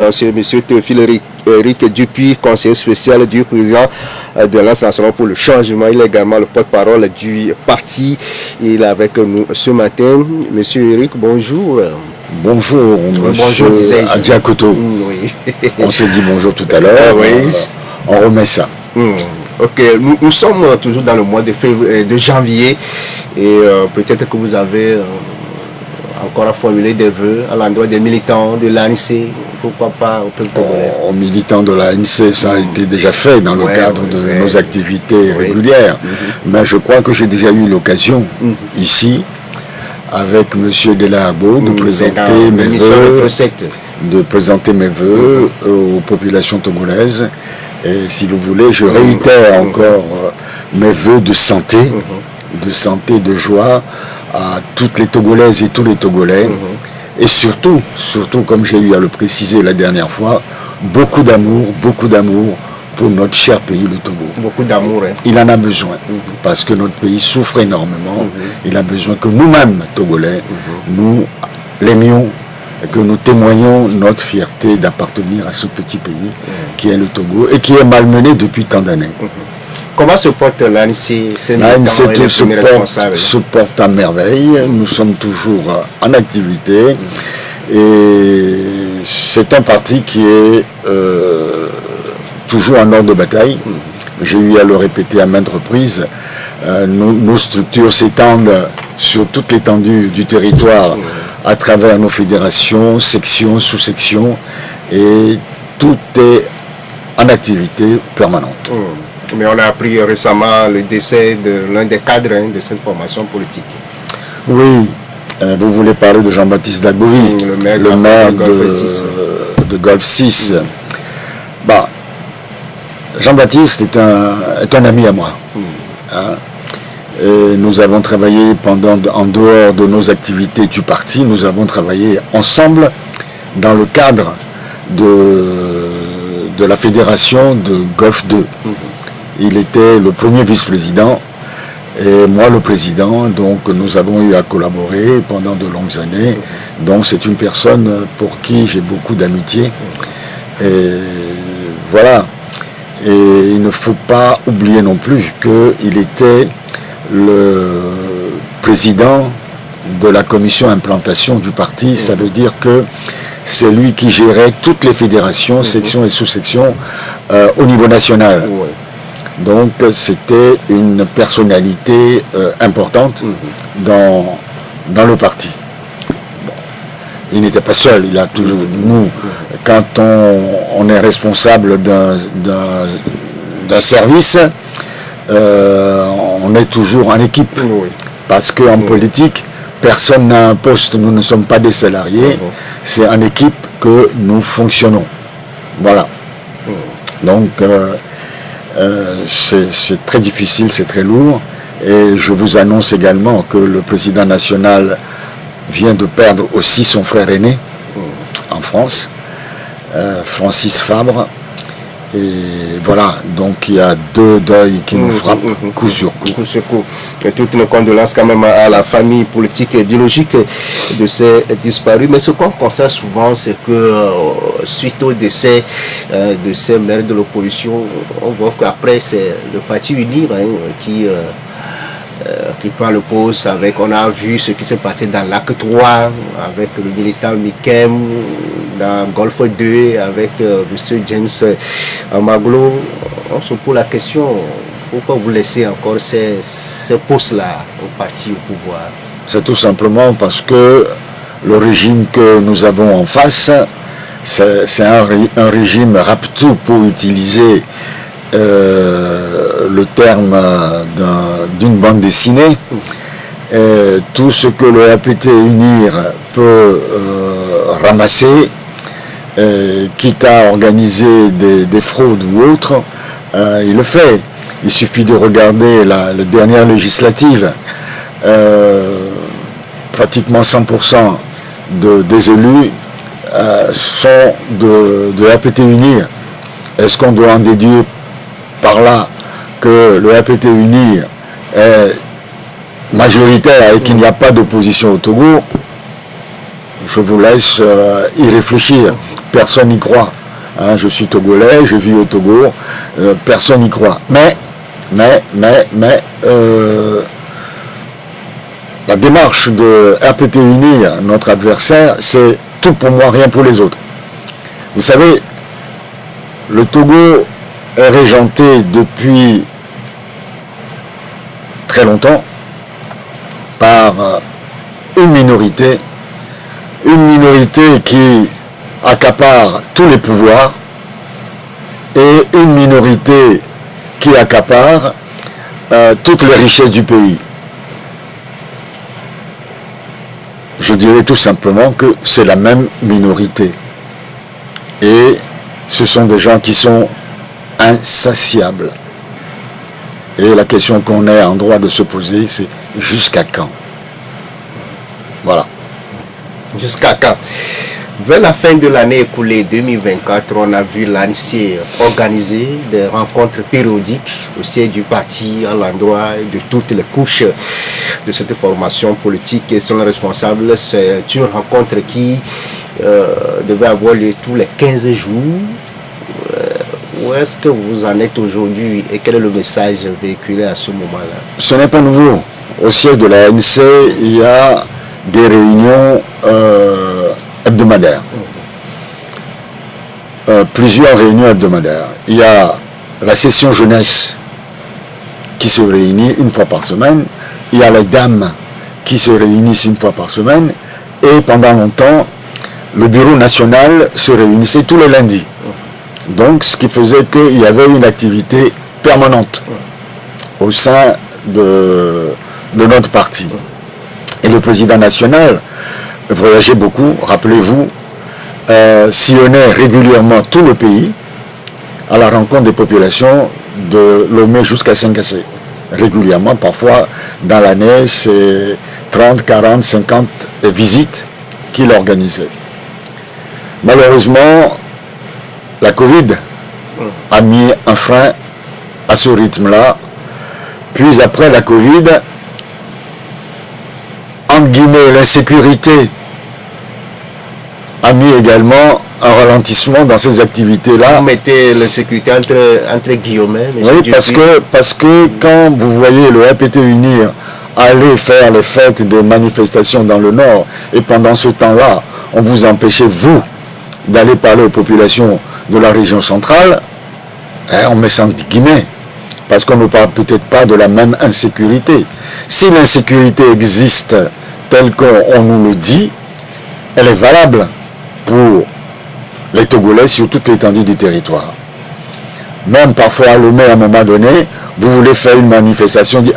C'est M. Théophile Eric Dupuis, conseiller spécial du président de l'Alliance nationale pour le changement. Il est également le porte-parole du parti. Il est avec nous ce matin. Monsieur Eric, bonjour. Bonjour, monsieur Adiakoto. Oui. On s'est dit bonjour tout à l'heure. Oui. On remet ça. Ok, nous sommes toujours dans le mois de janvier et peut-être que vous avez encore à formuler des vœux à l'endroit des militants de l'ANC, pourquoi pas au peuple togolais. Aux militants de l'ANC, ça a été déjà fait dans le cadre de nos activités régulières. Mais je crois que j'ai déjà eu l'occasion ici, avec M. Delahago, de présenter mes vœux aux populations togolaises. Et si vous voulez, je réitère encore mes vœux de santé, de joie à toutes les Togolaises et tous les Togolais. Et surtout, comme j'ai eu à le préciser la dernière fois, beaucoup d'amour pour notre cher pays, le Togo. Beaucoup d'amour, hein. Il en a besoin, parce que notre pays souffre énormément. Il a besoin que nous-mêmes, Togolais, nous l'aimions, que nous témoignons notre fierté d'appartenir à ce petit pays qui est le Togo et qui est malmené depuis tant d'années. Comment se porte l'ANC? L'ANC se porte à merveille. Nous sommes toujours en activité et c'est un parti qui est toujours en ordre de bataille. J'ai eu à le répéter à maintes reprises. Nos structures s'étendent sur toute l'étendue du territoire à travers nos fédérations, sections, sous-sections, et tout est en activité permanente. Mais on a appris récemment le décès de l'un des cadres de cette formation politique. Oui, vous voulez parler de Jean-Baptiste Dagbovy, le maire de Golfe 6. Bah, Jean-Baptiste est un ami à moi. Et nous avons travaillé en dehors de nos activités du parti, nous avons travaillé ensemble dans le cadre de la fédération de Golfe 2. Il était le premier vice-président et moi le président, donc nous avons eu à collaborer pendant de longues années. Donc c'est une personne pour qui j'ai beaucoup d'amitié. Et voilà. Et il ne faut pas oublier non plus qu'il était le président de la commission implantation du parti. Ça veut dire que c'est lui qui gérait toutes les fédérations, sections et sous-sections au niveau national. Donc c'était une personnalité importante dans le parti. Bon. Il n'était pas seul, il a toujours... Nous, quand on est responsable d'un service, on est toujours en équipe. Parce qu'en politique, personne n'a un poste, nous ne sommes pas des salariés, c'est en équipe que nous fonctionnons. Voilà. Donc... c'est très difficile, c'est très lourd. Et je vous annonce également que le président national vient de perdre aussi son frère aîné en France, Francis Fabre. Et voilà, donc il y a deux deuils qui nous frappent coup sur coup. Et toutes nos condoléances quand même à la famille politique et biologique de ces disparus. Mais ce qu'on constate souvent, c'est que suite au décès de ces maires de l'opposition, on voit qu'après c'est le parti uni qui prend le poste avec, on a vu ce qui s'est passé dans l'acte 3 avec le militant Mikem, dans Golfe 2 avec M. James Amaglo. On se pose la question, pourquoi vous laissez encore ces postes-là au parti au pouvoir? C'est tout simplement parce que le régime que nous avons en face, c'est un régime raptou, pour utiliser le terme d'une bande dessinée. Tout ce que le APT Unir peut ramasser, quitte à organiser des fraudes ou autres, il le fait. Il suffit de regarder la dernière législative. Pratiquement 100% des élus sont de APT Unir. Est-ce qu'on doit en déduire par là que le APT Unir est majoritaire et qu'il n'y a pas d'opposition au Togo? Je vous laisse y réfléchir. personne n'y croit. Hein, je suis togolais, je vis au Togo, personne n'y croit. Mais la démarche de RPT Unir, notre adversaire, c'est tout pour moi, rien pour les autres. Vous savez, le Togo est régenté depuis très longtemps par une minorité qui accapare tous les pouvoirs et une minorité qui accapare toutes les richesses du pays. Je dirais tout simplement que c'est la même minorité. Et ce sont des gens qui sont insatiables. Et la question qu'on est en droit de se poser, c'est jusqu'à quand? Voilà. Jusqu'à quand? Vers la fin de l'année écoulée 2024, on a vu l'ANC organiser des rencontres périodiques au sein du parti à l'endroit de toutes les couches de cette formation politique et son responsable. C'est une rencontre qui devait avoir lieu tous les 15 jours. Où est-ce que vous en êtes aujourd'hui et quel est le message véhiculé à ce moment-là? Ce n'est pas nouveau. Au siège de la ANC, il y a des réunions hebdomadaires. Plusieurs réunions hebdomadaires. Il y a la session jeunesse qui se réunit une fois par semaine. Il y a les dames qui se réunissent une fois par semaine. Et pendant longtemps, le bureau national se réunissait tous les lundis. Donc, ce qui faisait qu'il y avait une activité permanente au sein de notre parti. Et le président national voyageait beaucoup, rappelez-vous, sillonnait régulièrement tout le pays à la rencontre des populations de Lomé jusqu'à Saint-Cassé. Régulièrement, parfois, dans l'année, c'est 30, 40, 50 visites qu'il organisait. Malheureusement, la Covid a mis un frein à ce rythme-là. Puis après la Covid, entre guillemets, l'insécurité a mis également un ralentissement dans ces activités-là. Vous mettez l'insécurité entre guillemets. Oui, parce que quand vous voyez le RPT Unir aller faire les fêtes des manifestations dans le Nord, et pendant ce temps-là, on vous empêchait, vous, d'aller parler aux populations de la région centrale, on met ça entre guillemets, parce qu'on ne parle peut-être pas de la même insécurité. Si l'insécurité existe telle qu'on nous le dit, elle est valable pour les Togolais sur toute l'étendue du territoire. Même parfois à Lomé, à un moment donné, vous voulez faire une manifestation, dit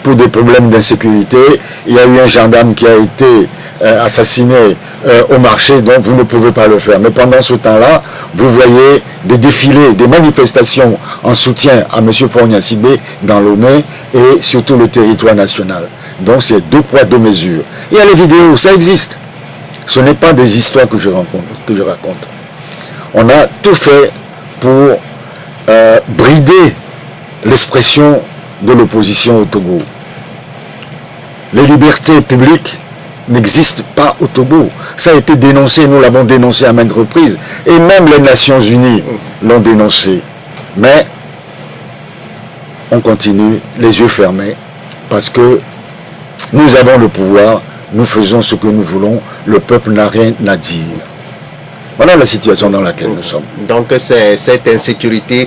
pour des problèmes d'insécurité, il y a eu un gendarme qui a été assassiné au marché, donc vous ne pouvez pas le faire. Mais pendant ce temps-là, vous voyez des défilés, des manifestations en soutien à M. Fogna Sibé dans Lomé et sur tout le territoire national. Donc c'est 2 poids 2 mesures. Il y a les vidéos, ça existe. Ce n'est pas des histoires que je raconte. On a tout fait pour brider l'expression de l'opposition au Togo. Les libertés publiques n'existent pas au Togo. Ça a été dénoncé, nous l'avons dénoncé à maintes reprises. Et même les Nations Unies l'ont dénoncé. Mais on continue les yeux fermés parce que nous avons le pouvoir, nous faisons ce que nous voulons, le peuple n'a rien à dire. Voilà la situation dans laquelle nous sommes. Donc c'est cette insécurité,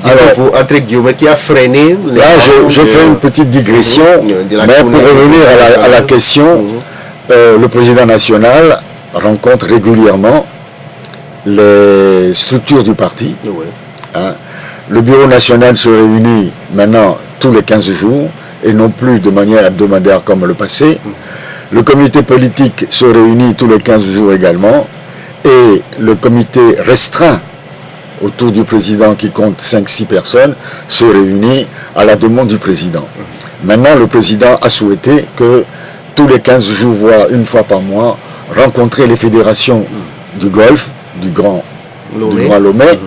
entre guillemets, qui a freiné... Là, je fais une petite digression, mais pour revenir à la question, le président national rencontre régulièrement les structures du parti. Le bureau national se réunit maintenant tous les 15 jours, et non plus de manière hebdomadaire comme le passé. Le comité politique se réunit tous les 15 jours également. Et le comité restreint autour du président qui compte 5-6 personnes se réunit à la demande du président. Maintenant, le président a souhaité que tous les 15 jours, voire une fois par mois, rencontrer les fédérations du Golfe, du Grand Lomé,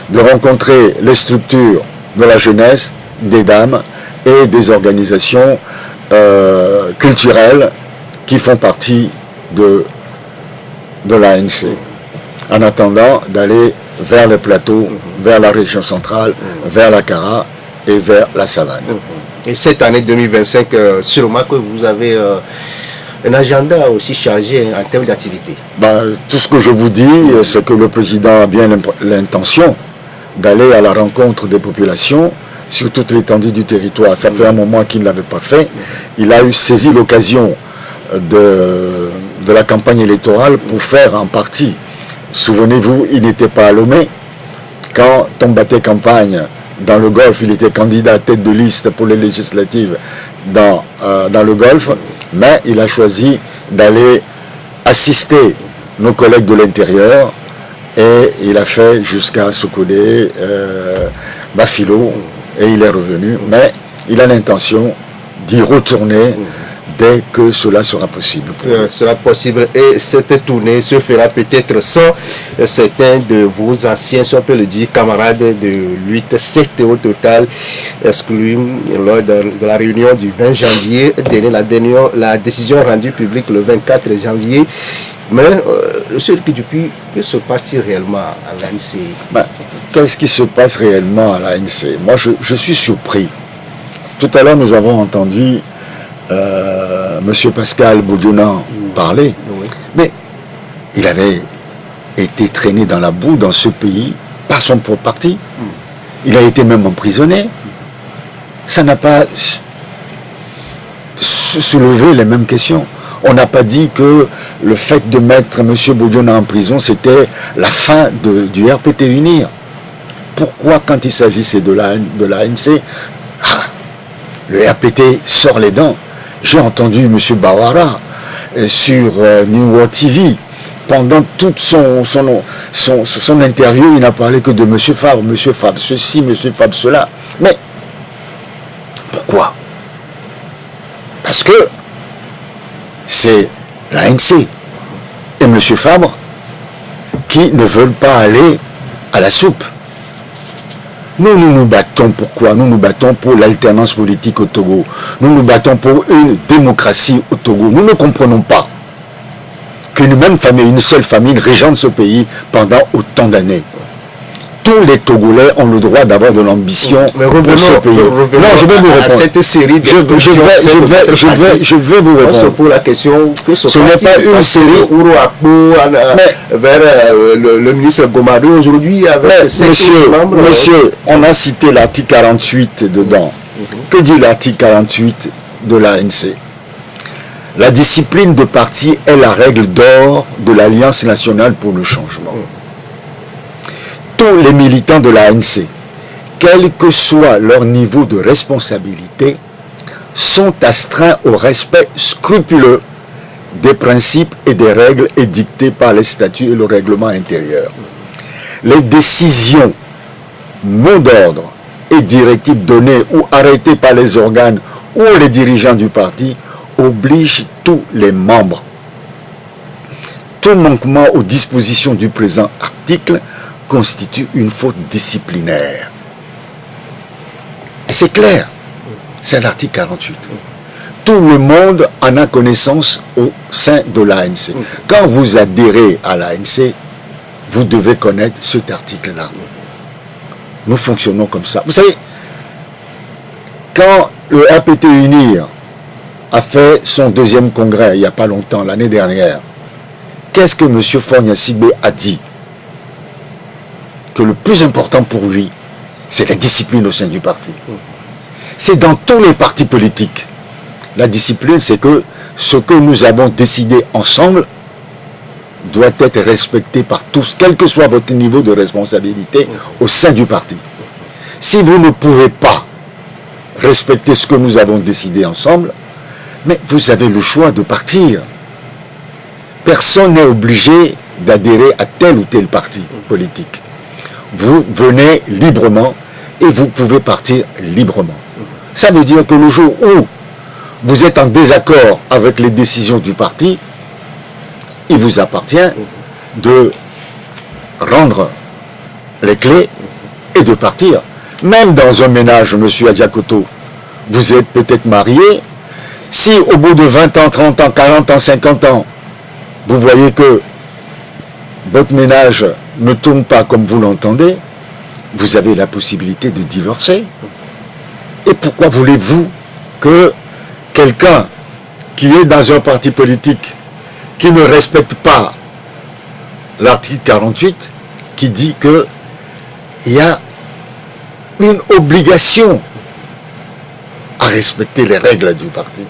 de rencontrer les structures de la jeunesse, des dames et des organisations culturelles qui font partie de l'ANC. en attendant d'aller vers les plateaux, vers la région centrale, vers la Kara et vers la savane. Et cette année 2025, sûrement que vous avez un agenda aussi chargé en termes d'activité. Tout ce que je vous dis, c'est que le président a bien l'intention d'aller à la rencontre des populations sur toute l'étendue du territoire. Ça fait un moment qu'il ne l'avait pas fait. Il a saisi l'occasion de la campagne électorale pour faire en partie. Souvenez-vous, il n'était pas à Lomé. Quand on battait campagne dans le Golfe, il était candidat à tête de liste pour les législatives dans le Golfe, mais il a choisi d'aller assister nos collègues de l'intérieur et il a fait jusqu'à Sokodé, Bafilo, et il est revenu, mais il a l'intention d'y retourner dès que cela sera possible. Sera possible, et cette tournée se fera peut-être sans certains de vos anciens, si on peut le dire, camarades de lutte, 7 au total, exclus lors de la réunion du 20 janvier, la décision rendue publique le 24 janvier. Mais depuis, que se passe-t-il réellement à l'ANC? Qu'est-ce qui se passe réellement à l'ANC? Moi, je suis surpris. Tout à l'heure, nous avons entendu M. Pascal Bodiona parler, mais il avait été traîné dans la boue dans ce pays par son propre parti. Il a été même emprisonné. Ça n'a pas soulevé les mêmes questions. On n'a pas dit que le fait de mettre M. Bodiona en prison, c'était la fin du RPT Unir. Pourquoi, quand il s'agissait de l'ANC, le RPT sort les dents? J'ai entendu M. Bawara sur New World TV. Pendant toute son interview, il n'a parlé que de M. Fabre, ceci, M. Fabre, cela. Mais pourquoi? Parce que c'est l'ANC et M. Fabre qui ne veulent pas aller à la soupe. Nous nous battons pour quoi? Nous nous battons pour l'alternance politique au Togo. Nous nous battons pour une démocratie au Togo. Nous ne comprenons pas qu'une même famille, une seule famille régente ce pays pendant autant d'années. Tous les Togolais ont le droit d'avoir de l'ambition pour ce pays. Non, je vais vous répondre. Cette série je vais vous répondre. Pour la question que ce n'est pas une série vers le ministre Gomado aujourd'hui avec 7 membres. Monsieur, on a cité l'article 48 dedans. Que dit l'article 48 de l'ANC? La discipline de parti est la règle d'or de l'Alliance nationale pour le changement. Tous les militants de l'ANC, quel que soit leur niveau de responsabilité, sont astreints au respect scrupuleux des principes et des règles édictés par les statuts et le règlement intérieur. Les décisions, mots d'ordre et directives données ou arrêtées par les organes ou les dirigeants du parti obligent tous les membres. Tout manquement aux dispositions du présent article constitue une faute disciplinaire. C'est clair, c'est l'article 48. Tout le monde en a connaissance au sein de l'ANC. Quand vous adhérez à l'ANC, vous devez connaître cet article-là. Nous fonctionnons comme ça. Vous savez, quand le RPT Unir a fait son 2e congrès, il n'y a pas longtemps, l'année dernière, qu'est-ce que M. Fogna Sigbe a dit? Que le plus important pour lui, c'est la discipline au sein du parti. C'est dans tous les partis politiques. La discipline, c'est que ce que nous avons décidé ensemble doit être respecté par tous, quel que soit votre niveau de responsabilité au sein du parti. Si vous ne pouvez pas respecter ce que nous avons décidé ensemble, mais vous avez le choix de partir. Personne n'est obligé d'adhérer à tel ou tel parti politique. Vous venez librement et vous pouvez partir librement. Ça veut dire que le jour où vous êtes en désaccord avec les décisions du parti, il vous appartient de rendre les clés et de partir. Même dans un ménage, monsieur Adjakoto, vous êtes peut-être marié. Si au bout de 20 ans, 30 ans, 40 ans, 50 ans, vous voyez que votre ménage ne tourne pas comme vous l'entendez, vous avez la possibilité de divorcer. Et pourquoi voulez-vous que quelqu'un qui est dans un parti politique, qui ne respecte pas l'article 48, qui dit qu'il y a une obligation à respecter les règles du parti.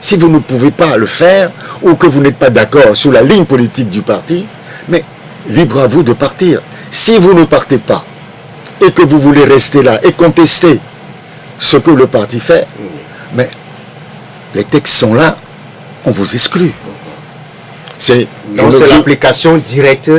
Si vous ne pouvez pas le faire, ou que vous n'êtes pas d'accord sur la ligne politique du parti, mais libre à vous de partir. Si vous ne partez pas, et que vous voulez rester là et contester ce que le parti fait, mais les textes sont là, on vous exclut. C'est l'application directe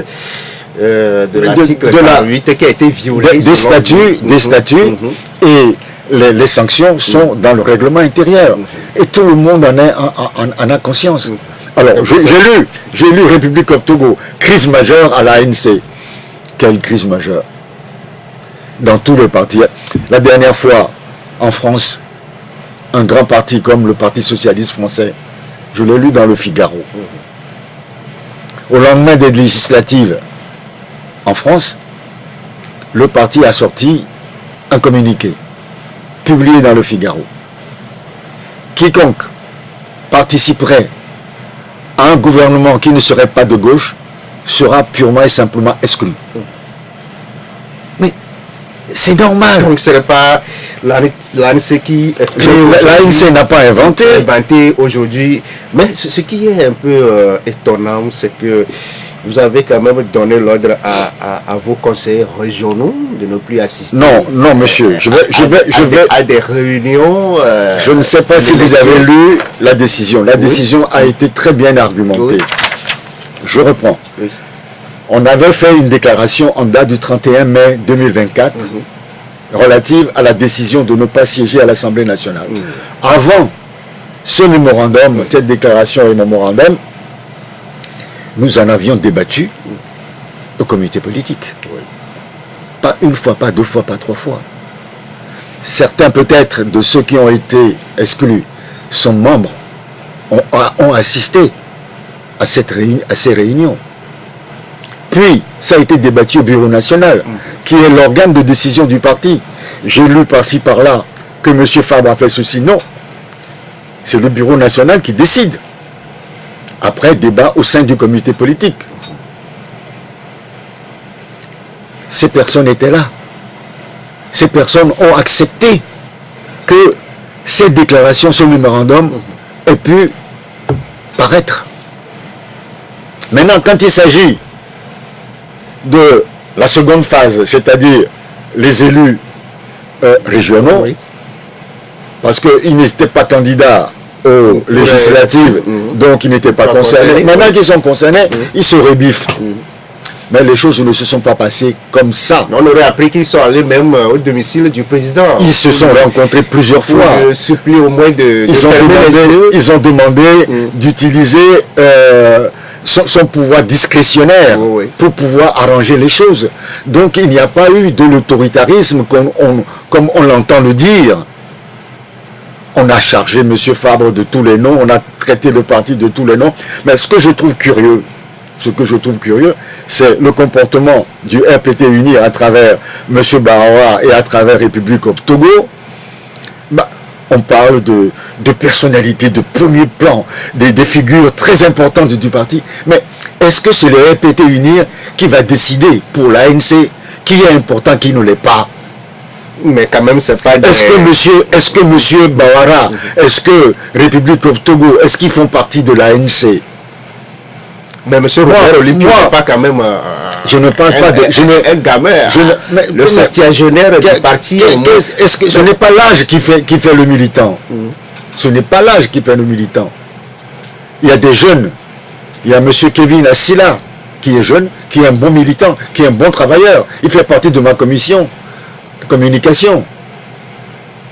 de l'article 48 qui a été violé. Des statuts et les sanctions sont dans le règlement intérieur. Et tout le monde en a conscience. Alors, j'ai lu République of Togo, crise majeure à l'ANC. Quelle crise majeure? Dans tous les partis. La dernière fois, en France, un grand parti comme le Parti Socialiste Français, je l'ai lu dans le Figaro. Au lendemain des législatives en France, le parti a sorti un communiqué, publié dans le Figaro. Quiconque participerait à un gouvernement qui ne serait pas de gauche sera purement et simplement exclu. Mais c'est normal. Donc ce n'est pas l'ANC qui... L'ANC n'a pas inventé aujourd'hui. Mais ce qui est un peu étonnant, c'est que vous avez quand même donné l'ordre à vos conseillers régionaux de ne plus assister. Non, monsieur. Je vais à des réunions. Je ne sais pas si vous avez lu la décision. La décision a été très bien argumentée. Je reprends. On avait fait une déclaration en date du 31 mai 2024 relative à la décision de ne pas siéger à l'Assemblée nationale. Avant ce mémorandum, cette déclaration et mémorandum, nous en avions débattu au comité politique. Pas une fois, pas deux fois, pas trois fois. Certains peut-être de ceux qui ont été exclus sont membres, ont assisté à ces réunions. Puis, ça a été débattu au Bureau national, qui est l'organe de décision du parti. J'ai lu par-ci, par-là, que M. Fabre a fait ceci. Non. C'est le Bureau national qui décide. Après débat au sein du comité politique. Ces personnes étaient là. Ces personnes ont accepté que cette déclaration, ce mémorandum, ait pu paraître. Maintenant, quand il s'agit de la seconde phase, c'est-à-dire les élus régionaux, parce qu'ils n'étaient pas candidats aux législatives, donc ils n'étaient pas concernés. Maintenant qu'ils sont concernés, ils se rebiffent. Mais les choses ne se sont pas passées comme ça. On aurait appris qu'ils sont allés même au domicile du président. Ils se sont rencontrés plusieurs fois. Supplier au moins ils ont demandé d'utiliser son pouvoir discrétionnaire pour pouvoir arranger les choses. Donc il n'y a pas eu de l'autoritarisme comme on l'entend le dire. On a chargé M. Fabre de tous les noms, on a traité le parti de tous les noms. Mais ce que je trouve curieux, c'est le comportement du RPT Uni à travers M. Bahara et à travers République of Togo. On parle de personnalités de premier plan, des figures très importantes du parti. Mais est-ce que c'est le RPT Unir qui va décider pour l'ANC qui est important, qui ne l'est pas? Mais quand même, c'est pas... Est-ce que monsieur Bahara, est-ce que République of Togo, est-ce qu'ils font partie de l'ANC? Mais M. Robert Olimpi n'est pas quand même je ne parle pas de... un gamin. Le septuagénaire du parti... Est-ce que ce n'est pas l'âge qui fait le militant? Ce n'est pas l'âge qui fait le militant. Il y a des jeunes. Il y a M. Kevin Assila, qui est jeune, qui est un bon militant, qui est un bon travailleur. Il fait partie de ma commission de communication.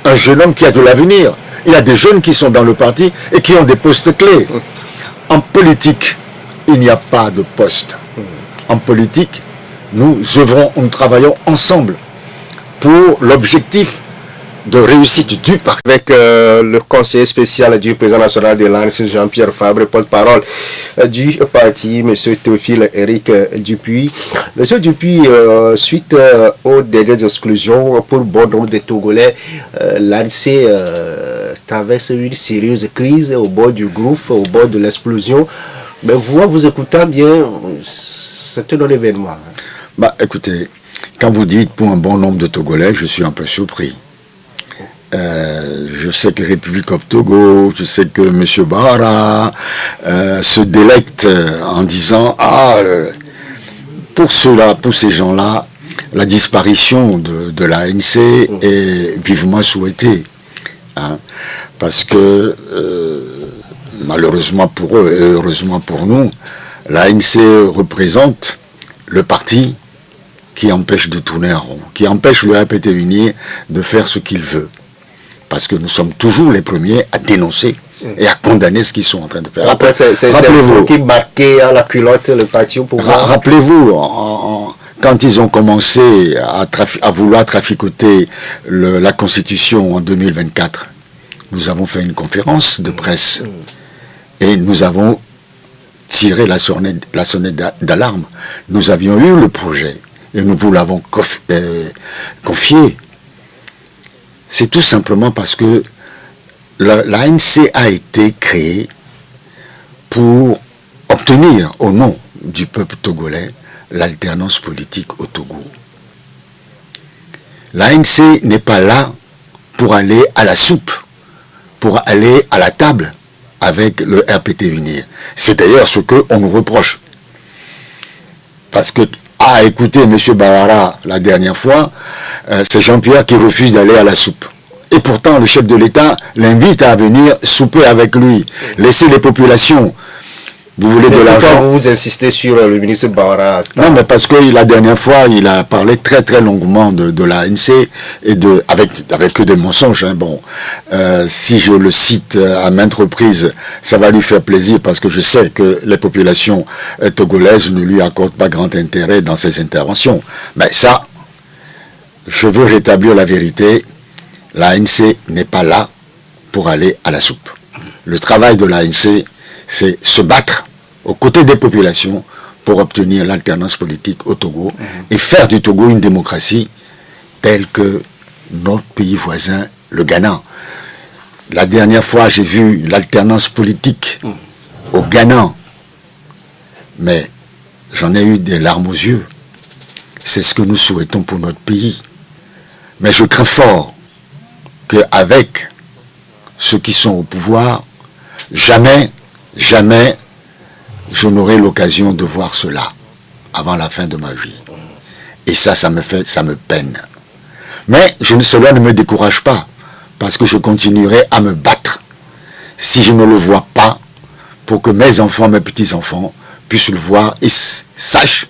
Un jeune homme qui a de l'avenir. Il y a des jeunes qui sont dans le parti et qui ont des postes clés. En politique, il n'y a pas de poste. En politique, nous œuvrons, nous travaillons ensemble pour l'objectif de réussite du parti. Avec le conseiller spécial du président national de l'ANC, Jean-Pierre Fabre, porte-parole du parti, M. Théophile Éric Dupuis. M. Dupuis, suite aux dernières exclusions pour bon nombre de Togolais, l'ANC traverse une sérieuse crise au bord du gouffre, au bord de l'explosion. Mais vous écoutant bien, c'est un non-événement. Bah, écoutez, quand vous dites pour un bon nombre de Togolais, je suis un peu surpris. Je sais que République of Togo, je sais que M. Bahara se délecte en disant pour ceux-là, pour ces gens-là, la disparition de l'ANC est vivement souhaitée. Hein, parce que malheureusement pour eux et heureusement pour nous, l'ANC représente le parti qui empêche de tourner en rond, qui empêche le RPT uni de faire ce qu'il veut. Parce que nous sommes toujours les premiers à dénoncer et à condamner ce qu'ils sont en train de faire. Après, c'est vous qui marquez à la culotte le parti au pouvoir. Rappelez-vous, quand ils ont commencé à vouloir traficoter la Constitution en 2024, nous avons fait une conférence de presse et nous avons tiré la sonnette d'alarme. Nous avions eu le projet et nous vous l'avons confié. C'est tout simplement parce que l'ANC a été créée pour obtenir au nom du peuple togolais l'alternance politique au Togo. L'ANC n'est pas là pour aller à la soupe, pour aller à la table avec le RPT Unir. C'est d'ailleurs ce qu'on nous reproche. Parce que, écoutez, M. Bahara, la dernière fois, c'est Jean-Pierre qui refuse d'aller à la soupe. Et pourtant, le chef de l'État l'invite à venir souper avec lui. Laisser les populations. Vous voulez de l'argent. Vous insistez sur le ministre Bahara? Non, mais parce que la dernière fois, il a parlé très très longuement de l'ANC et avec que des mensonges. Hein. Bon, si je le cite à maintes reprises, ça va lui faire plaisir parce que je sais que les populations togolaises ne lui accordent pas grand intérêt dans ses interventions. Mais ça, je veux rétablir la vérité. L'ANC n'est pas là pour aller à la soupe. Le travail de l'ANC, c'est se battre aux côtés des populations pour obtenir l'alternance politique au Togo et faire du Togo une démocratie telle que notre pays voisin, le Ghana. La dernière fois, j'ai vu l'alternance politique au Ghana, mais j'en ai eu des larmes aux yeux. C'est ce que nous souhaitons pour notre pays. Mais je crains fort qu'avec ceux qui sont au pouvoir, jamais je n'aurai l'occasion de voir cela avant la fin de ma vie. Et ça me peine. Mais cela ne me décourage pas, parce que je continuerai à me battre si je ne le vois pas, pour que mes enfants, mes petits-enfants puissent le voir et sachent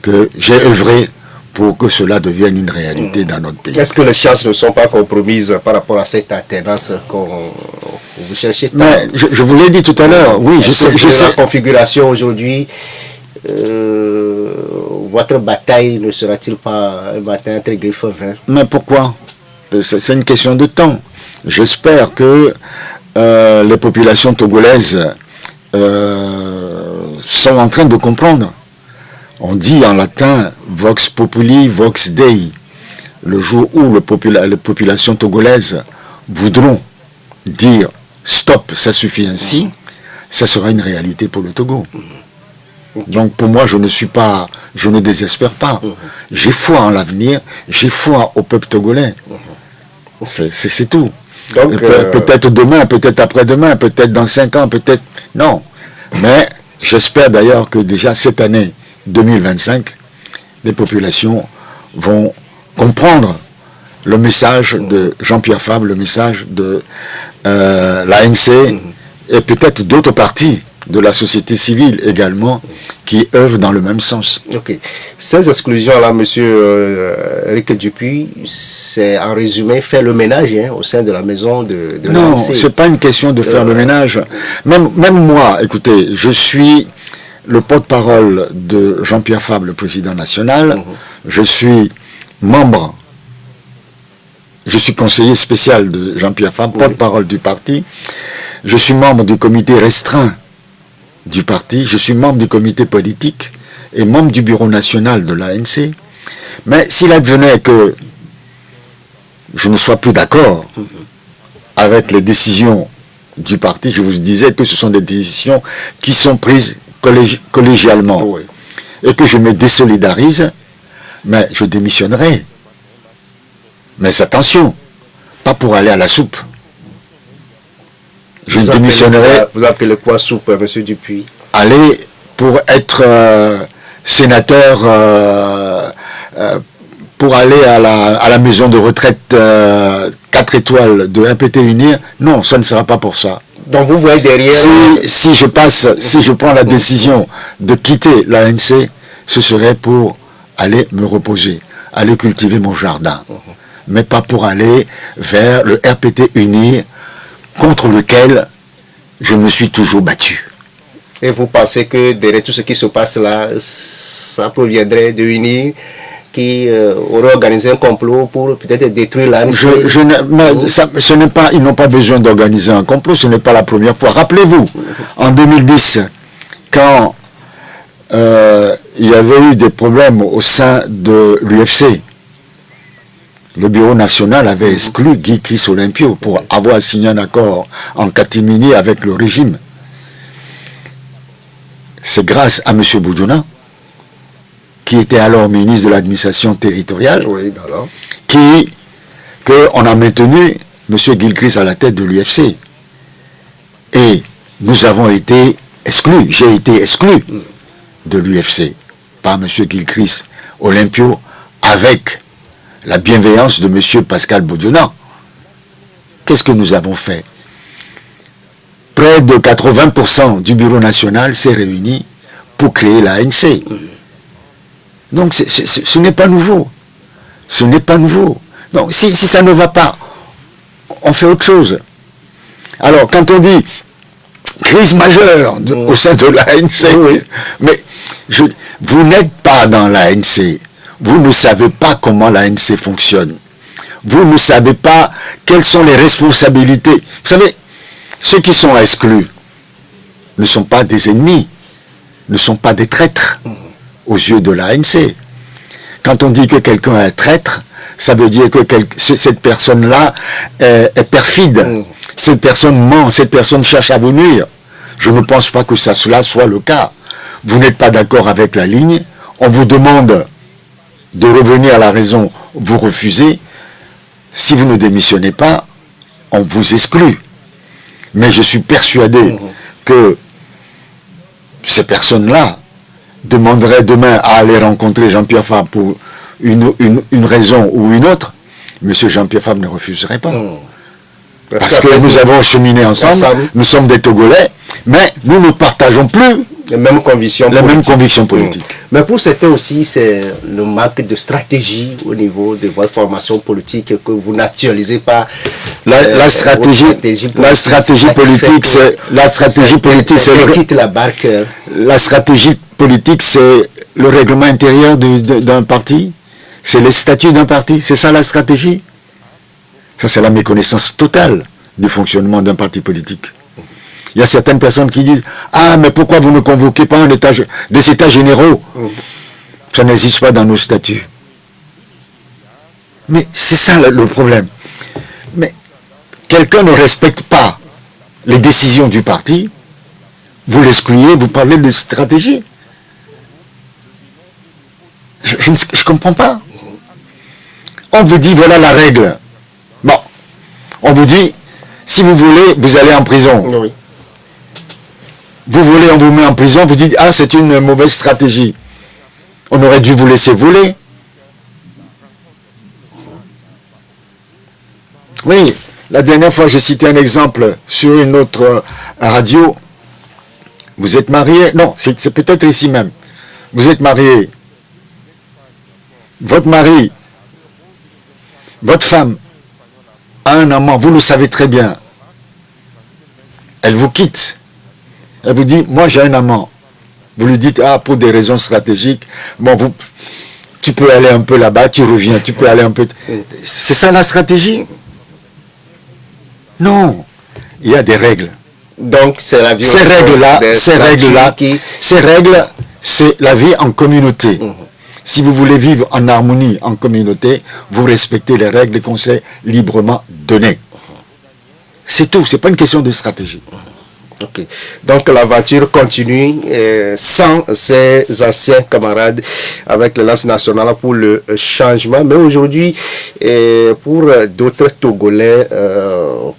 que j'ai œuvré pour que cela devienne une réalité dans notre pays. Est-ce que les chances ne sont pas compromises par rapport à cette alternance qu'on vous cherchez tant? Mais je vous l'ai dit tout à l'heure, oui, je sais. La configuration aujourd'hui, votre bataille ne sera-t-il pas un bataille entre griffes verts? Mais pourquoi? C'est une question de temps. J'espère que les populations togolaises sont en train de comprendre. On dit en latin vox populi, vox dei. Le jour où les populations togolaises voudront dire stop, ça suffit ainsi, ça sera une réalité pour le Togo. Donc pour moi, je ne désespère pas. J'ai foi en l'avenir, j'ai foi au peuple togolais. C'est tout. Donc, peut-être demain, peut-être après-demain, peut-être dans 5 ans, peut-être... Non. Mais j'espère d'ailleurs que déjà cette année 2025, les populations vont comprendre le message de Jean-Pierre Fabre, le message de l'ANC et peut-être d'autres partis de la société civile également qui œuvrent dans le même sens. Ok. Ces exclusions-là, M. Éric Dupuis, c'est en résumé faire le ménage au sein de la maison de l'ANC. Non, ce n'est pas une question de faire le ménage. Même moi, écoutez, je suis le porte-parole de Jean-Pierre Fabre, le président national. Je suis membre je suis conseiller spécial de Jean-Pierre Fabre, porte-parole du parti. Je suis membre du comité restreint du parti. Je suis membre du comité politique et membre du bureau national de l'ANC. Mais s'il advenait que je ne sois plus d'accord avec les décisions du parti, je vous disais que ce sont des décisions qui sont prises collégialement. Oui. Et que je me désolidarise, mais je démissionnerai. Mais attention, pas pour aller à la soupe. Je démissionnerai. Vous appelez quoi soupe, M. Dupuis? Aller pour être sénateur, pour aller à la maison de retraite 4 étoiles de RPT Unir, non, ça ne sera pas pour ça. Donc vous voyez derrière... Si je prends la décision de quitter l'ANC, ce serait pour aller me reposer, aller cultiver mon jardin, mais pas pour aller vers le RPT Unir contre lequel je me suis toujours battu. Et vous pensez que derrière tout ce qui se passe là, ça proviendrait de Unir qui aurait organisé un complot pour peut-être détruire l'ANC? Ils n'ont pas besoin d'organiser un complot, ce n'est pas la première fois. Rappelez-vous, en 2010, quand il y avait eu des problèmes au sein de l'UFC, le bureau national avait exclu Guy Chris Olympio pour avoir signé un accord en catimini avec le régime. C'est grâce à M. Boudjouna, qui était alors ministre de l'administration territoriale, qu'on a maintenu M. Gilchrist à la tête de l'UFC. Et nous avons été exclus, j'ai été exclu de l'UFC par M. Gilchrist Olympio avec la bienveillance de M. Pascal Boudjouna. Qu'est-ce que nous avons fait? Près de 80% du bureau national s'est réuni pour créer l'ANC. Donc ce n'est pas nouveau. Ce n'est pas nouveau. Donc si ça ne va pas, on fait autre chose. Alors quand on dit crise majeure au sein de l'ANC, mais vous n'êtes pas dans l'ANC. Vous ne savez pas comment l'ANC fonctionne. Vous ne savez pas quelles sont les responsabilités. Vous savez, ceux qui sont exclus ne sont pas des ennemis, ne sont pas des traîtres aux yeux de l'ANC. Quand on dit que quelqu'un est traître, ça veut dire que cette personne-là est perfide. Cette personne ment, cette personne cherche à vous nuire. Je ne pense pas que cela soit le cas. Vous n'êtes pas d'accord avec la ligne, on vous demande de revenir à la raison, vous refusez. Si vous ne démissionnez pas, on vous exclut. Mais je suis persuadé que ces personnes-là demanderaient demain à aller rencontrer Jean-Pierre Fabre pour une raison ou une autre. Monsieur Jean-Pierre Fabre ne refuserait pas. Parce que nous avons cheminé ensemble, nous sommes des Togolais, mais nous ne partageons plus les mêmes convictions politiques. Mais pour certains aussi, c'est le manque de stratégie au niveau de votre formation politique que vous n'actualisez pas. La stratégie politique, c'est le règlement intérieur d'un parti, c'est les statuts d'un parti, c'est ça la stratégie. Ça, c'est la méconnaissance totale du fonctionnement d'un parti politique. Il y a certaines personnes qui disent « Ah, mais pourquoi vous ne convoquez pas des états généraux ?» Ça n'existe pas dans nos statuts. Mais c'est ça le problème. Mais quelqu'un ne respecte pas les décisions du parti, vous l'excluez, vous parlez de stratégie. Je ne comprends pas. On vous dit « Voilà la règle ». Bon, on vous dit « Si vous voulez, vous allez en prison ». Oui. Vous voulez, on vous met en prison, vous dites, ah, c'est une mauvaise stratégie. On aurait dû vous laisser voler. Oui, la dernière fois, j'ai cité un exemple sur une autre radio. Vous êtes marié, non, c'est peut-être ici même. Vous êtes marié. Votre mari, votre femme a un amant, vous le savez très bien. Elle vous quitte. Elle vous dit, moi j'ai un amant. Vous lui dites, ah, pour des raisons stratégiques, bon, tu peux aller un peu là-bas, tu reviens, tu peux aller un peu... C'est ça la stratégie? Non, il y a des règles. Donc c'est la vie. Ces règles, c'est la vie en communauté. Si vous voulez vivre en harmonie, en communauté, vous respectez les règles qu'on s'est librement données. C'est tout, c'est pas une question de stratégie. Ok. Donc l'aventure continue sans ses anciens camarades avec l'Alliance nationale pour le changement. Mais aujourd'hui, pour d'autres Togolais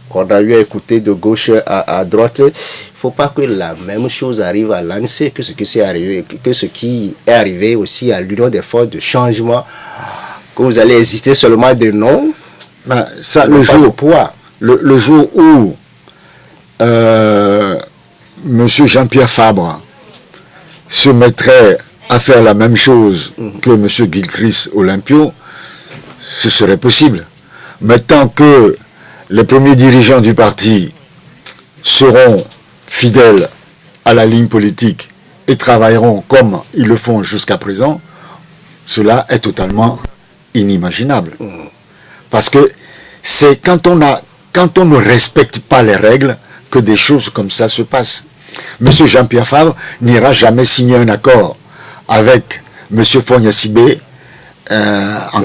qu'on a eu à écouter de gauche à droite, il ne faut pas que la même chose arrive à l'ANC que ce qui est arrivé aussi à l'Union des forces de changement, que vous allez hésiter seulement de nom. Ben, ça, le jour où Monsieur Jean-Pierre Fabre se mettrait à faire la même chose que Monsieur Gilchrist Olympio, ce serait possible. Mais tant que les premiers dirigeants du parti seront fidèles à la ligne politique et travailleront comme ils le font jusqu'à présent, cela est totalement inimaginable. Parce que c'est quand on ne respecte pas les règles que des choses comme ça se passent. Monsieur Jean-Pierre Fabre n'ira jamais signer un accord avec Monsieur Fogna Sibé en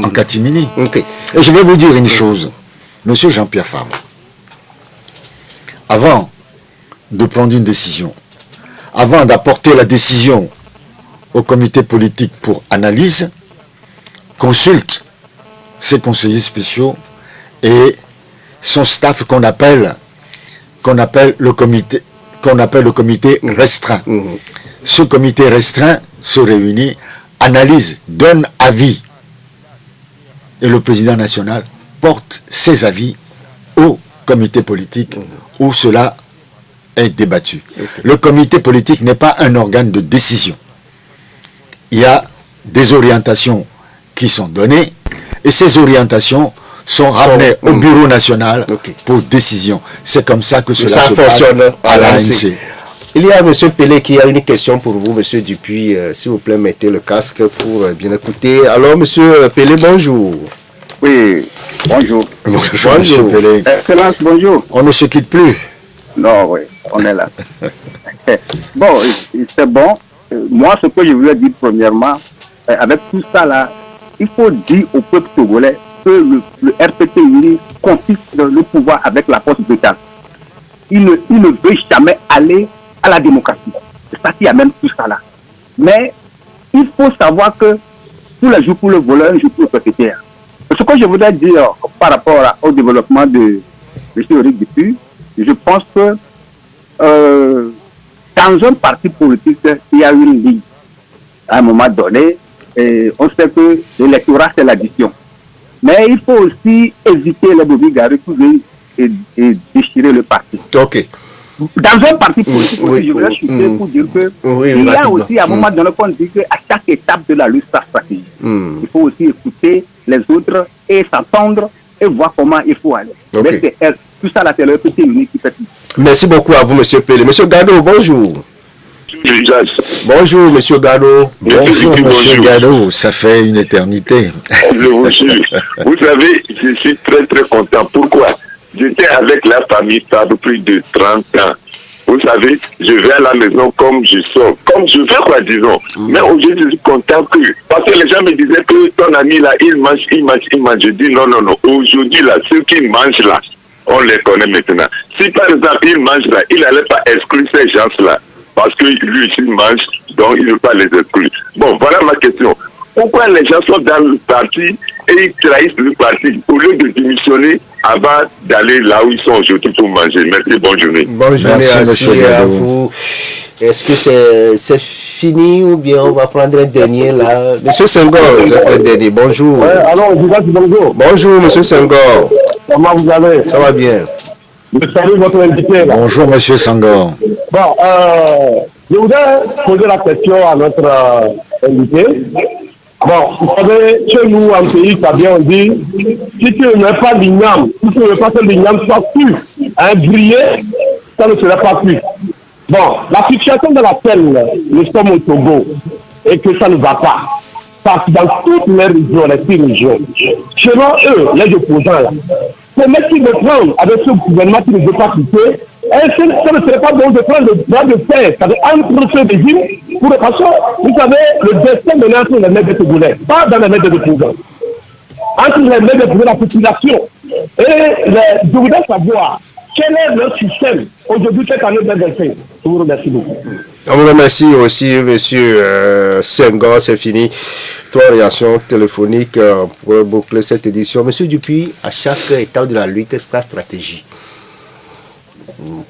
catimini. Okay. Et je vais vous dire une chose. Monsieur Jean-Pierre Fabre, avant de prendre une décision, avant d'apporter la décision au comité politique pour analyse, consulte ses conseillers spéciaux et son staff qu'on appelle le comité restreint. Ce comité restreint se réunit, analyse, donne avis. Et le président national porte ses avis au comité politique où cela est débattu. Le comité politique n'est pas un organe de décision. Il y a des orientations qui sont données et ces orientations sont ramenées au bureau national pour décision. C'est comme ça que cela se fonctionne passe à l'ANC. Il y a M. Pelé qui a une question pour vous, M. Dupuis. S'il vous plaît, mettez le casque pour bien écouter. Alors, M. Pelé, bonjour. Oui, bonjour. Bonjour, M. Pelé. Excellence, bonjour. On ne se quitte plus. Non, oui, on est là. Bon, c'est bon. Moi, ce que je voulais dire premièrement, avec tout ça là, il faut dire au peuple togolais que le RPT uni confisque le pouvoir avec la force brutale. Il ne veut jamais aller à la démocratie. C'est ça qui amène tout ça là. Mais il faut savoir que tous les jours pour le voleur, un jour pour le propriétaire. Ce que je voudrais dire par rapport au développement de M. Eric Dupuis, je pense que dans un parti politique, il y a une ligne. À un moment donné, et on sait que l'électorat, c'est l'addition. Mais il faut aussi éviter les bobigaries et déchirer le parti. Ok. Dans un parti politique, je voudrais chuter pour dire que il y a aussi à un moment donné qu'on dit qu'à chaque étape de la lutte, sa stratégie. Il faut aussi écouter les autres et s'entendre et voir comment il faut aller. Mais c'est tout ça, c'est le petit unique qui fait tout. Merci beaucoup à vous, M. Pelé. M. Gado, bonjour. Bonjour, M. Gado. Bonjour, M. Gado. Ça fait une éternité. Vous savez, je suis très très content. Pourquoi? J'étais avec la famille Fabre plus de 30 ans. Vous savez, je vais à la maison comme je sors, comme je fais quoi, disons. Mais aujourd'hui, je suis content que... Parce que les gens me disaient que ton ami là, il mange. Je dis non. Aujourd'hui là, ceux qui mangent là, on les connaît maintenant. Si par exemple, il mange là, il n'allait pas exclure ces gens-là. Parce que lui aussi mange, donc il ne veut pas les exclure. Bon, voilà ma question. Pourquoi les gens sont dans le parti et ils trahissent le parti au lieu de démissionner avant d'aller là où ils sont aujourd'hui pour manger? Merci, bonne journée. Bonne journée à vous. Est-ce que c'est fini ou bien on va prendre un dernier là? Monsieur Senghor, vous êtes le dernier. Bonjour. Ouais, alors, je vous dis bonjour. Bonjour, Monsieur Senghor. Comment vous allez? Ça va bien. Je salue votre invité. Là. Bonjour, Monsieur Senghor. Bon, je voudrais poser la question à notre invité. Bon, vous savez, chez nous, en pays, ça bien on dit, si tu ne mets pas l'igname, si tu ne veux pas que l'igname soit cuit, grillé, ça ne sera pas cuit. Bon, la situation dans laquelle nous sommes au Togo, et que ça ne va pas. Parce que dans toutes les régions, les 6 régions, selon eux, les opposants là, c'est mettre de prendre avec ce gouvernement qui ne veut pas quitter, et ça ne serait pas bon de prendre le droit de faire, c'est-à-dire entre ce régime, pour le façon, vous savez, le destin maintenant entre les mains des Togolais, pas dans les mains des opposants. Entre les mains de la population. Et je voudrais savoir quel est leur système aujourd'hui, cette année 2025. Je vous remercie beaucoup. On vous remercie aussi, monsieur Senghor, c'est fini. 3 réactions téléphoniques pour boucler cette édition. Monsieur Dupuis, à chaque étape de la lutte, c'est la stratégie.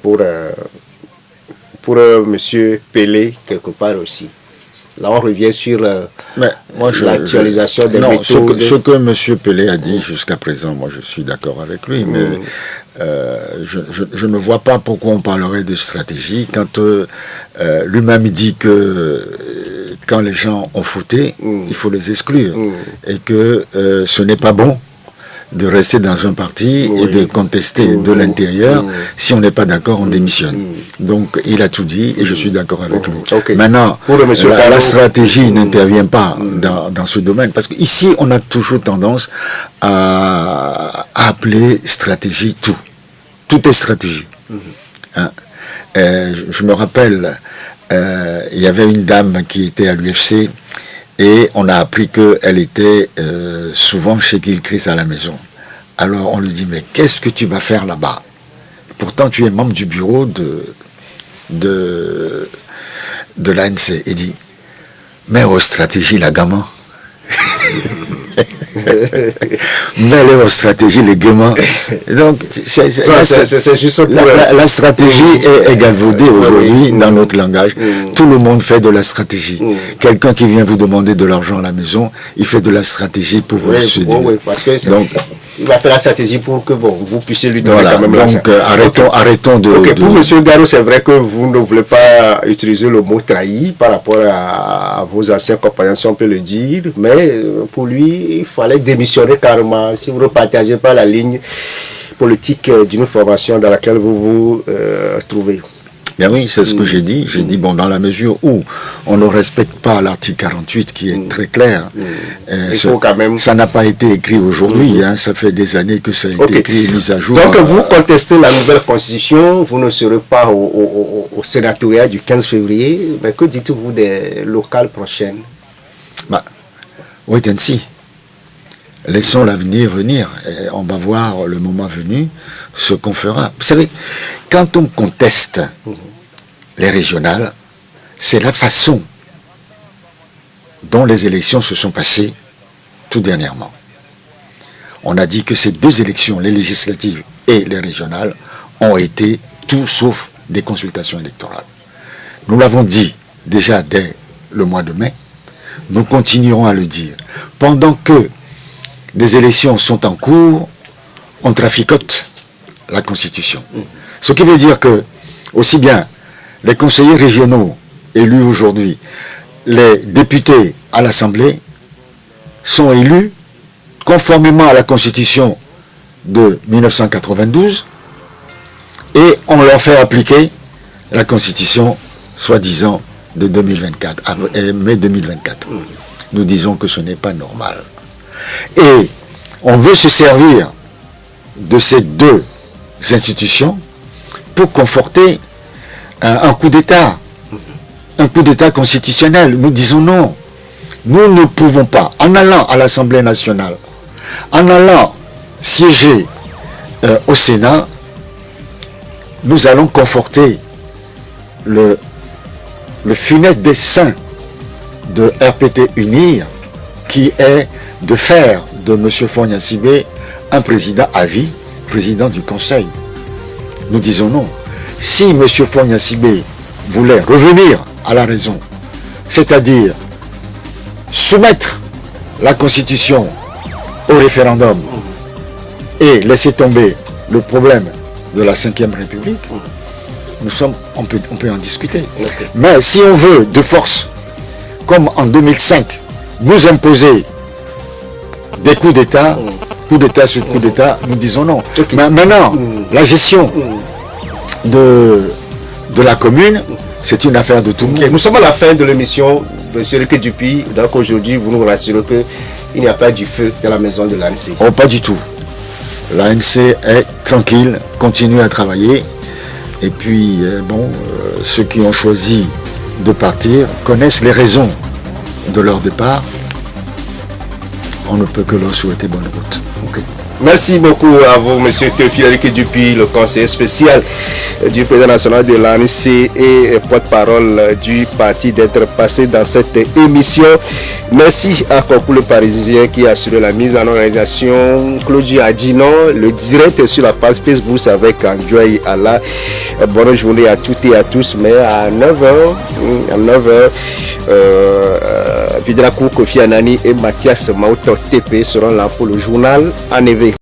Pour monsieur Pelé, quelque part aussi. Là, on revient sur l'actualisation des méthodes. Ce que M. Pelé a dit jusqu'à présent, moi je suis d'accord avec lui, mais je ne vois pas pourquoi on parlerait de stratégie quand lui-même dit que quand les gens ont fauté, il faut les exclure et que ce n'est pas bon de rester dans un parti et de contester de l'intérieur. Si on n'est pas d'accord, on démissionne. Donc il a tout dit et je suis d'accord avec lui. Maintenant, la stratégie n'intervient pas dans ce domaine parce qu'ici on a toujours tendance à appeler stratégie tout. Tout est stratégie. Hein? Je me rappelle, il y avait une dame qui était à l'UFC et on a appris qu'elle était souvent chez Gilchrist à la maison. Alors on lui dit, mais qu'est-ce que tu vas faire là-bas? Pourtant tu es membre du bureau de l'ANC. Il dit, mais aux stratégies, la gamin. Mais aux stratégies, les gamins. Donc, c'est juste la stratégie est galvaudée aujourd'hui dans notre langage. Tout le monde fait de la stratégie. Quelqu'un qui vient vous demander de l'argent à la maison, il fait de la stratégie pour vous séduire. Donc, il va faire la stratégie pour que vous puissiez lui donner quand même l'argent. Donc, arrêtons de... Pour M. Garot, c'est vrai que vous ne voulez pas utiliser le mot trahi par rapport à vos anciens compagnons, si on peut le dire, mais pour lui, il fallait démissionner carrément si vous ne partagez pas la ligne politique d'une formation dans laquelle vous vous trouvez. Bien oui, c'est ce que j'ai dit. J'ai dit, bon, dans la mesure où on ne respecte pas l'article 48 qui est très clair, ça n'a pas été écrit aujourd'hui, ça fait des années que ça a été écrit et mis à jour. Donc vous contestez la nouvelle constitution, vous ne serez pas au sénatoriat du 15 février, mais que dites-vous des locales prochaines? Wait and see. Laissons l'avenir venir. Et on va voir le moment venu ce qu'on fera. Vous savez, quand on conteste les régionales, c'est la façon dont les élections se sont passées tout dernièrement. On a dit que ces 2 élections, les législatives et les régionales, ont été tout sauf des consultations électorales. Nous l'avons dit déjà dès le mois de mai, nous continuerons à le dire. Pendant que les élections sont en cours, on traficote la Constitution. Ce qui veut dire que, aussi bien les conseillers régionaux élus aujourd'hui, les députés à l'Assemblée sont élus conformément à la Constitution de 1992 et on leur fait appliquer la Constitution soi-disant de 2024, mai 2024. Nous disons que ce n'est pas normal. Et on veut se servir de ces 2 institutions pour conforter un coup d'État constitutionnel. Nous disons non. Nous ne pouvons pas, en allant à l'Assemblée nationale, en allant siéger au Sénat, nous allons conforter le funeste dessein de RPT Unir, qui est de faire de M. Fogna Sibé un président à vie, président du Conseil. Nous disons non. Si M. Fogna Sibé voulait revenir à la raison, c'est-à-dire soumettre la Constitution au référendum et laisser tomber le problème de la Ve République, on peut en discuter. Mais si on veut de force, comme en 2005, nous imposer des coups d'État, coup d'État sur coup d'État, nous disons non. Mais maintenant, la gestion de la commune, c'est une affaire de tout le monde. Nous sommes à la fin de l'émission, monsieur Ricky Dupuy. Donc aujourd'hui, vous nous rassurez qu'il n'y a pas du feu dans la maison de l'ANC. Oh, pas du tout. L'ANC est tranquille, continue à travailler. Et puis, ceux qui ont choisi de partir connaissent les raisons de leur départ. On ne peut que leur souhaiter bonne route. Okay. Merci beaucoup à vous, monsieur Théophile Ricky Dupuy, le conseiller spécial du président national de l'ANC et porte-parole du parti, d'être passé dans cette émission. Merci à Concours le Parisien qui a assuré la mise en organisation. Claudie Adinon, le direct sur la page Facebook avec Andjoy Allah. Bonne journée à toutes et à tous, mais à 9h, Vidra Kofi Anani et Mathias Mauto TP seront là pour le journal en éveil.